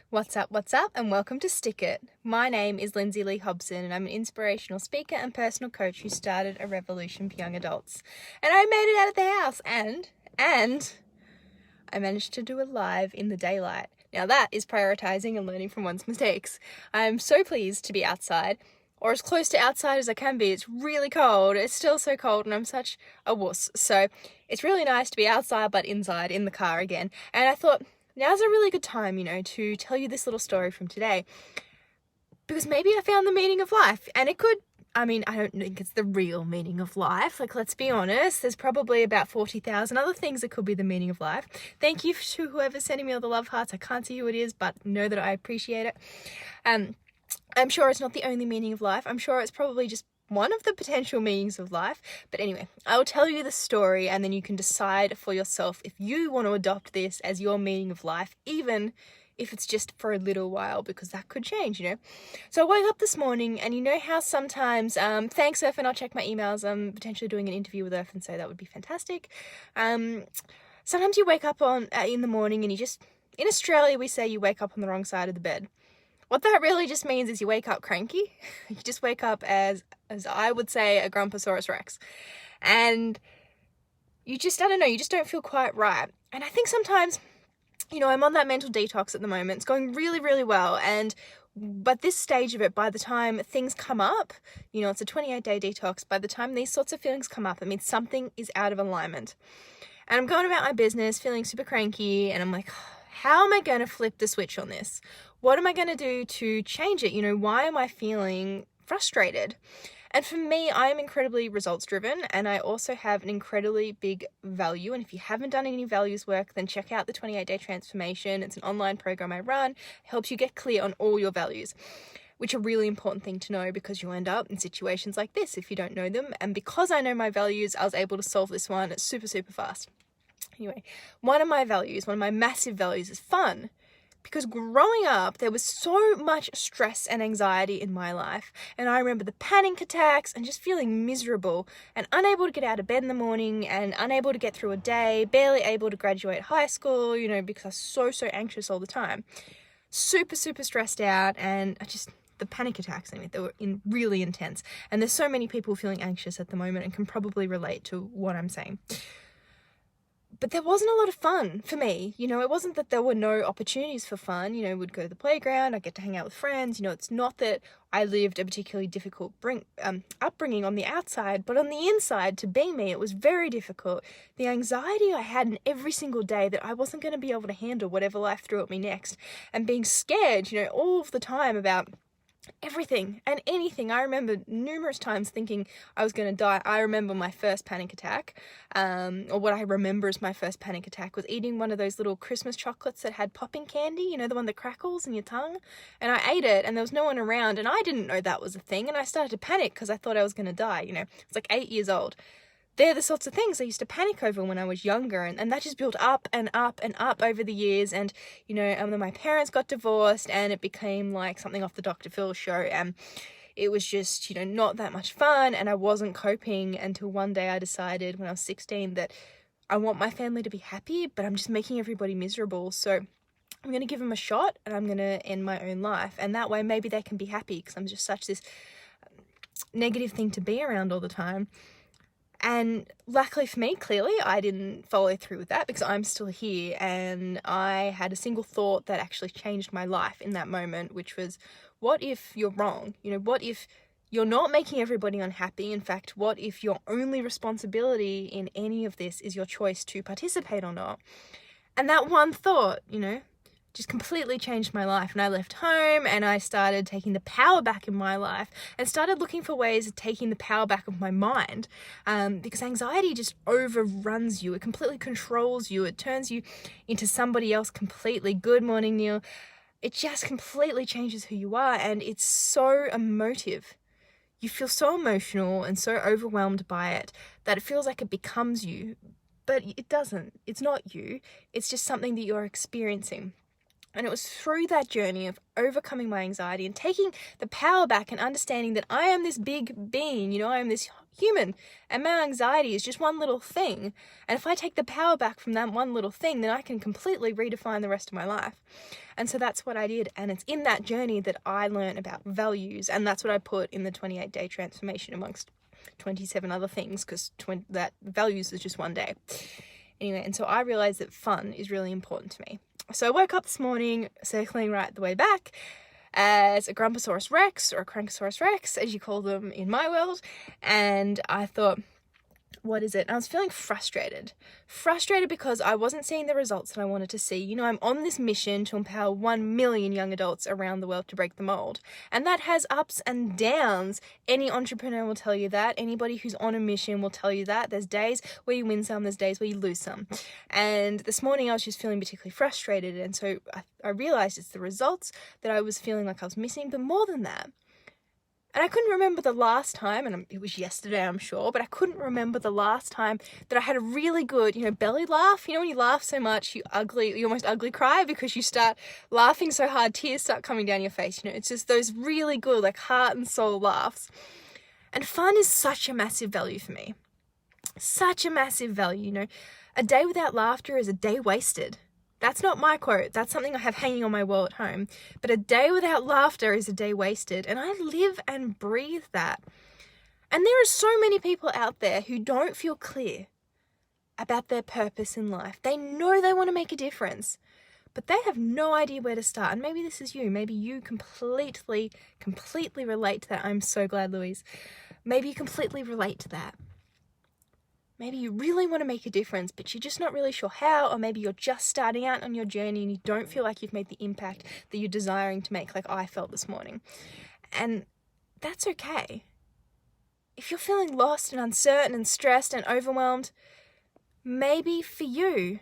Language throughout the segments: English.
What's up, and welcome to Stick It. My name is Lindsey Leigh Hobson, and I'm an inspirational speaker and personal coach who started a revolution for young adults. And I made it out of the house, and I managed to do it live in the daylight. Now that is prioritizing and learning from one's mistakes. I'm so pleased to be outside, or as close to outside as I can be. It's really cold. It's still so cold, and I'm such a wuss. So it's really nice to be outside, but inside in the car again. And I thought, now's a really good time, to tell you this little story from today, because maybe I found the meaning of life, and it could, I don't think it's the real meaning of life. Let's be honest, there's probably about 40,000 other things that could be the meaning of life. Thank you to whoever's sending me all the love hearts. I can't see who it is, but know that I appreciate it. I'm sure it's not the only meaning of life. I'm sure it's probably just one of the potential meanings of life. But anyway, I will tell you the story, and then you can decide for yourself if you want to adopt this as your meaning of life, even if it's just for a little while, because that could change, So I woke up this morning, and you know how sometimes, thanks Earth, and I'll check my emails. I'm potentially doing an interview with Earth, and so that would be fantastic. Sometimes you wake up in the morning, and in Australia we say you wake up on the wrong side of the bed. What that really just means is you wake up cranky. You just wake up as I would say, a Grumposaurus Rex. And you just don't feel quite right. And I think sometimes, I'm on that mental detox at the moment. It's going really, really well. But this stage of it, by the time things come up, it's a 28-day detox. By the time these sorts of feelings come up, it means something is out of alignment. And I'm going about my business, feeling super cranky, and I'm like, how am I going to flip the switch on this? What am I going to do to change it? Why am I feeling frustrated? And for me, I am incredibly results driven, and I also have an incredibly big value. And if you haven't done any values work, then check out the 28-day transformation. It's an online program I run. It helps you get clear on all your values, which are a really important thing to know, because you'll end up in situations like this if you don't know them. And because I know my values, I was able to solve this one super, super fast. Anyway, one of my massive values is fun. Because growing up, there was so much stress and anxiety in my life. And I remember the panic attacks and just feeling miserable and unable to get out of bed in the morning and unable to get through a day, barely able to graduate high school, because I was so anxious all the time. Super, super stressed out, and the panic attacks, they were really intense. And there's so many people feeling anxious at the moment and can probably relate to what I'm saying. But there wasn't a lot of fun for me. It wasn't that there were no opportunities for fun. We'd go to the playground, I'd get to hang out with friends. It's not that I lived a particularly difficult upbringing on the outside, but on the inside, to be me, it was very difficult. The anxiety I had in every single day that I wasn't going to be able to handle whatever life threw at me next, and being scared, all of the time about everything and anything. I remember numerous times thinking I was going to die. I remember my first panic attack, or what I remember as my first panic attack, was eating one of those little Christmas chocolates that had popping candy, the one that crackles in your tongue. And I ate it, and there was no one around, and I didn't know that was a thing, and I started to panic because I thought I was going to die. It's like 8 years old. They're the sorts of things I used to panic over when I was younger, and that just built up and up and up over the years. And then my parents got divorced, and it became like something off the Dr. Phil show, and it was just not that much fun, and I wasn't coping until one day I decided when I was 16 that I want my family to be happy, but I'm just making everybody miserable. So I'm going to give them a shot, and I'm going to end my own life, and that way maybe they can be happy, because I'm just such this negative thing to be around all the time. And luckily for me, clearly, I didn't follow through with that, because I'm still here, and I had a single thought that actually changed my life in that moment, which was, what if you're wrong? What if you're not making everybody unhappy? In fact, what if your only responsibility in any of this is your choice to participate or not? And that one thought, just completely changed my life. And I left home, and I started taking the power back in my life, and started looking for ways of taking the power back of my mind, because anxiety just overruns you. It completely controls you. It turns you into somebody else completely. Good morning, Neil. It just completely changes who you are, and it's so emotive. You feel so emotional and so overwhelmed by it that it feels like it becomes you, but it doesn't. It's not you. It's just something that you're experiencing. And it was through that journey of overcoming my anxiety and taking the power back and understanding that I am this big being, you know, I am this human, and my anxiety is just one little thing. And if I take the power back from that one little thing, then I can completely redefine the rest of my life. And so that's what I did. And it's in that journey that I learned about values. And that's what I put in the 28-day transformation amongst 27 other things, because that values is just one day. Anyway, and so I realized that fun is really important to me. So I woke up this morning, circling right the way back, as a Grumposaurus Rex, or a Crankosaurus Rex, as you call them in my world, and I thought, what is it? And I was feeling frustrated because I wasn't seeing the results that I wanted to see. You know, I'm on this mission to empower 1 million young adults around the world to break the mold. And that has ups and downs. Any entrepreneur will tell you that. Anybody who's on a mission will tell you that. There's days where you win some, there's days where you lose some. And this morning I was just feeling particularly frustrated. And so I realized it's the results that I was feeling like I was missing, but more than that. And I couldn't remember the last time, and it was yesterday, I'm sure, but I couldn't remember the last time that I had a really good, you know, belly laugh. You know, when you laugh so much, you almost ugly cry because you start laughing so hard, tears start coming down your face. You know, it's just those really good, like, heart and soul laughs. And fun is such a massive value for me. Such a massive value, you know. A day without laughter is a day wasted. That's not my quote. That's something I have hanging on my wall at home. But a day without laughter is a day wasted. And I live and breathe that. And there are so many people out there who don't feel clear about their purpose in life. They know they want to make a difference, but they have no idea where to start. And maybe this is you. Maybe you completely relate to that. I'm so glad, Louise. Maybe you completely relate to that. Maybe you really want to make a difference, but you're just not really sure how, or maybe you're just starting out on your journey and you don't feel like you've made the impact that you're desiring to make, like I felt this morning. And that's okay. If you're feeling lost and uncertain and stressed and overwhelmed, maybe for you,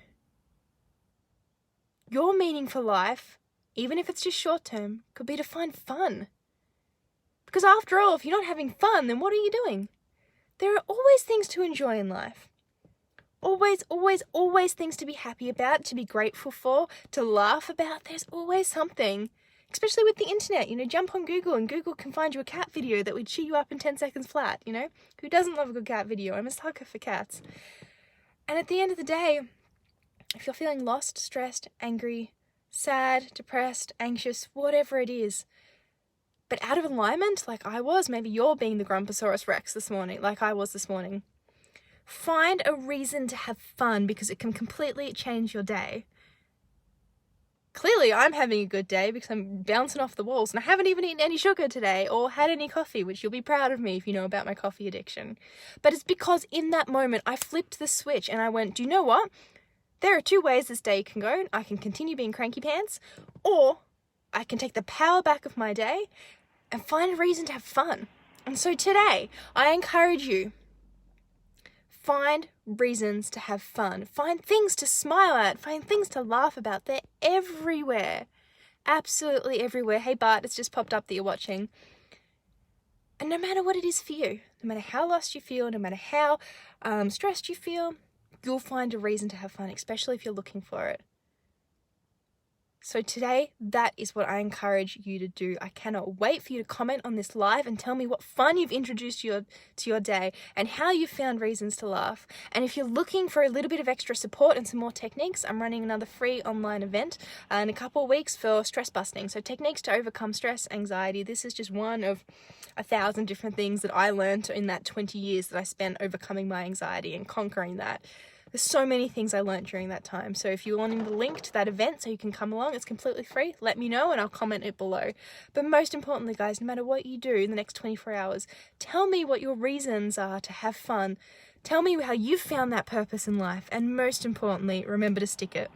your meaning for life, even if it's just short term, could be to find fun. Because after all, if you're not having fun, then what are you doing? There are always things to enjoy in life. Always things to be happy about, to be grateful for, to laugh about. There's always something, especially with the internet. You know, jump on Google and Google can find you a cat video that would cheer you up in 10 seconds flat, you know? Who doesn't love a good cat video? I'm a sucker for cats. And at the end of the day, if you're feeling lost, stressed, angry, sad, depressed, anxious, whatever it is, but out of alignment, like I was, maybe you're being the Grumposaurus Rex this morning, like I was this morning. Find a reason to have fun because it can completely change your day. Clearly, I'm having a good day because I'm bouncing off the walls and I haven't even eaten any sugar today or had any coffee, which you'll be proud of me if you know about my coffee addiction. But it's because in that moment, I flipped the switch and I went, do you know what? There are two ways this day can go. I can continue being cranky pants, or I can take the power back of my day and find a reason to have fun. And so today, I encourage you, find reasons to have fun. Find things to smile at. Find things to laugh about. They're everywhere. Absolutely everywhere. Hey Bart, it's just popped up that you're watching. And no matter what it is for you, no matter how lost you feel, no matter how stressed you feel, you'll find a reason to have fun, especially if you're looking for it. So today, that is what I encourage you to do. I cannot wait for you to comment on this live and tell me what fun you've introduced to your day and how you found reasons to laugh. And if you're looking for a little bit of extra support and some more techniques, I'm running another free online event in a couple of weeks for stress busting. So techniques to overcome stress, anxiety. This is just one of 1,000 different things that I learned in that 20 years that I spent overcoming my anxiety and conquering that. There's so many things I learned during that time. So if you're wanting the link to that event so you can come along, it's completely free. Let me know and I'll comment it below. But most importantly, guys, no matter what you do in the next 24 hours, tell me what your reasons are to have fun. Tell me how you've found that purpose in life. And most importantly, remember to stick it.